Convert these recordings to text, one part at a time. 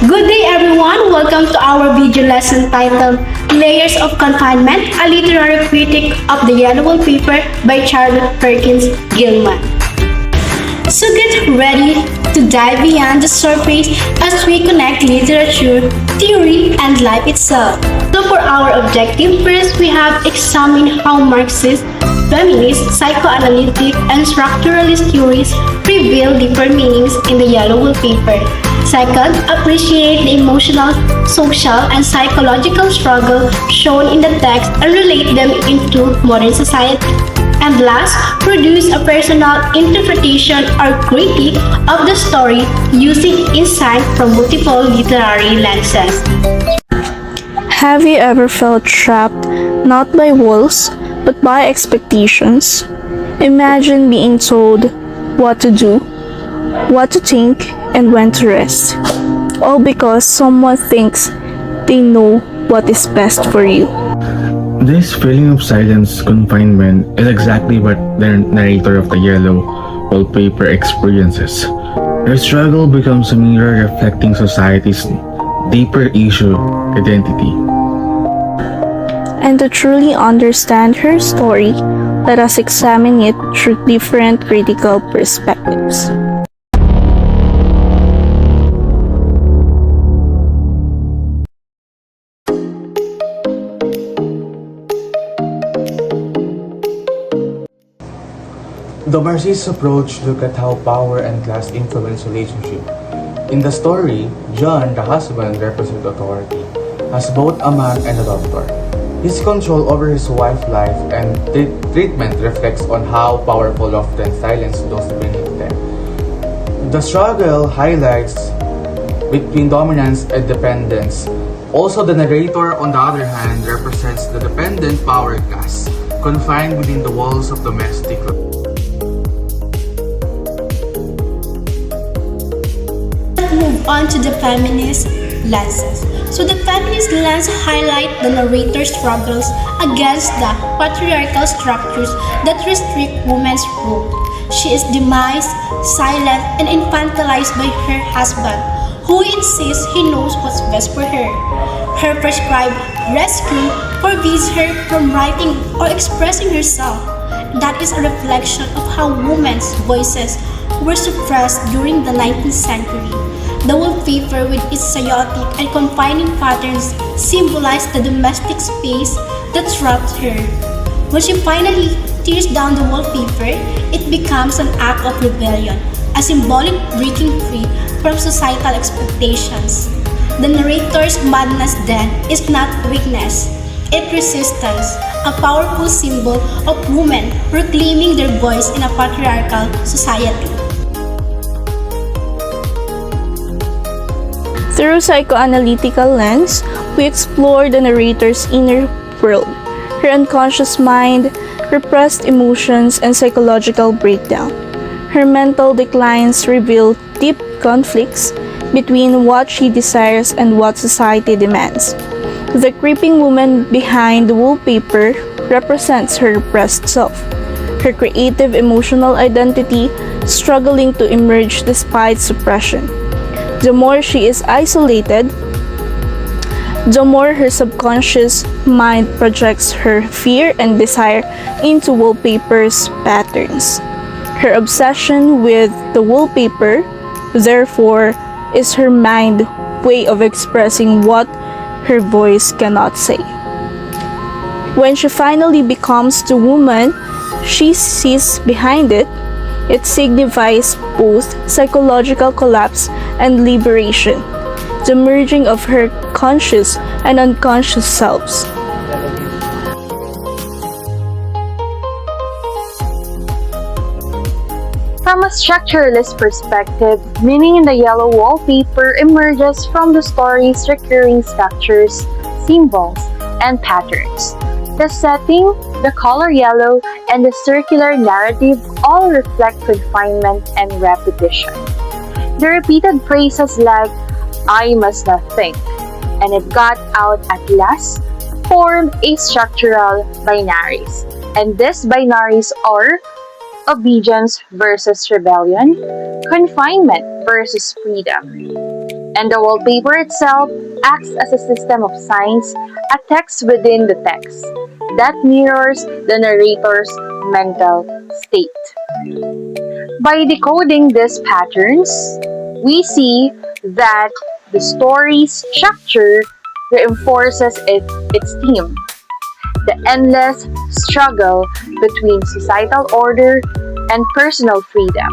Good day everyone! Welcome to our video lesson titled Layers of Confinement, a literary critic of the Yellow Wallpaper by Charlotte Perkins Gilman. So get ready to dive beyond the surface as we connect literature, theory, and life itself. So for our objective, first we have examined how Marxist, feminist, psychoanalytic, and structuralist theories reveal deeper meanings in the Yellow Wallpaper. Second, appreciate the emotional, social, and psychological struggle shown in the text and relate them into modern society. And last, produce a personal interpretation or critique of the story using insight from multiple literary lenses. Have you ever felt trapped not by walls but by expectations? Imagine being told what to do, what to think, and when to rest, all because someone thinks they know what is best for you. This feeling of silence confinement is exactly what the narrator of the Yellow Wallpaper experiences. Her struggle becomes a mirror reflecting society's deeper issue, identity. And to truly understand her story, let us examine it through different critical perspectives. The Marxist approach look at how power and class influence relationship. In the story, John, the husband, represents authority, as both a man and a doctor. His control over his wife's life and treatment reflects on how powerful often silence those beneath them. The struggle highlights between dominance and dependence. Also, the narrator, on the other hand, represents the dependent power class, confined within the walls of domestic life. Move on to the feminist lenses. So the feminist lens highlight the narrator's struggles against the patriarchal structures that restrict women's role. She is demised, silent, and infantilized by her husband, who insists he knows what's best for her. Her prescribed rescue forbids her from writing or expressing herself. That is a reflection of how women's voices were suppressed during the 19th century. The wallpaper with its chaotic and confining patterns symbolized the domestic space that trapped her. When she finally tears down the wallpaper, it becomes an act of rebellion, a symbolic breaking free from societal expectations. The narrator's madness then is not weakness, it's resistance, a powerful symbol of women reclaiming their voice in a patriarchal society. Through psychoanalytical lens, we explore the narrator's inner world, her unconscious mind, repressed emotions, and psychological breakdown. Her mental declines reveal deep conflicts between what she desires and what society demands. The creeping woman behind the wallpaper represents her repressed self, her creative emotional identity struggling to emerge despite suppression. The more she is isolated, the more her subconscious mind projects her fear and desire into wallpaper's patterns. Her obsession with the wallpaper, therefore, is her mind way of expressing what her voice cannot say. When she finally becomes the woman she sees behind it, it signifies both psychological collapse and liberation, the merging of her conscious and unconscious selves. From a structuralist perspective, meaning in the Yellow Wallpaper emerges from the story's recurring structures, symbols, and patterns. The setting, the color yellow, and the circular narrative all reflect confinement and repetition. The repeated phrases like, "I must not think," and "it got out at last," form a structural binaries. And these binaries are obedience versus rebellion, confinement versus freedom. And the wallpaper itself acts as a system of signs, a text within the text, that mirrors the narrator's mental state. By decoding these patterns, we see that the story's structure reinforces its theme, the endless struggle between societal order and personal freedom.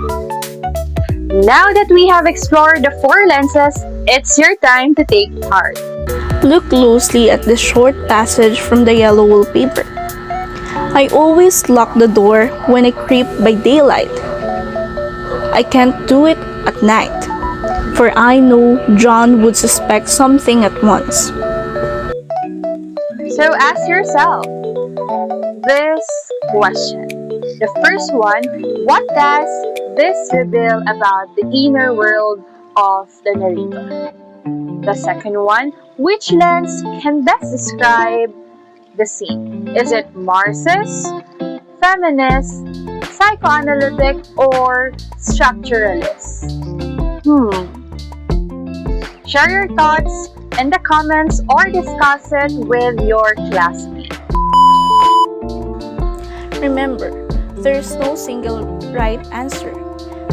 Now that we have explored the four lenses, it's your time to take part. Look closely at the short passage from the yellow wallpaper. I always lock the door when I creep by daylight. I can't do it at night, for I know John would suspect something at once. So ask yourself this question. The first one, what does this reveal about the inner world of the narrator? The second one, which lens can best describe the scene? Is it Marxist, feminist, psychoanalytic, or structuralist? Share your thoughts in the comments or discuss it with your classmates. Remember, there is no single right answer.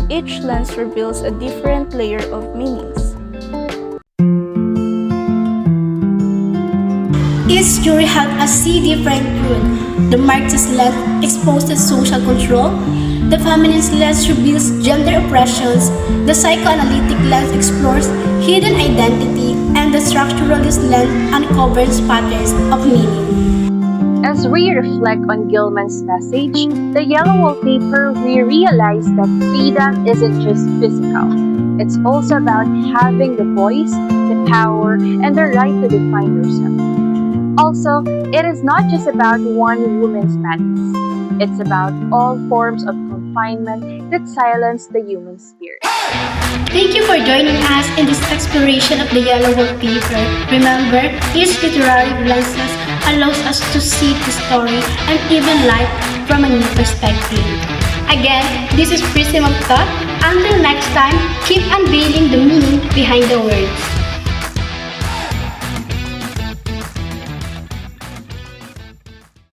Each lens reveals a different layer of meanings. Each story had a different truth. The Marxist lens exposes social control, the feminist lens reveals gender oppressions, the psychoanalytic lens explores hidden identity, and the structuralist lens uncovers patterns of meaning. As we reflect on Gilman's message, the yellow wallpaper, we realize that freedom isn't just physical. It's also about having the voice, the power, and the right to define yourself. Also, it is not just about one woman's madness. It's about all forms of confinement that silence the human spirit. Thank you for joining us in this exploration of the yellow wallpaper. Remember, each literary lenses allows us to see the story and even life from a new perspective. Again, this is Prism of Thought. Until next time, keep unveiling the meaning behind the words.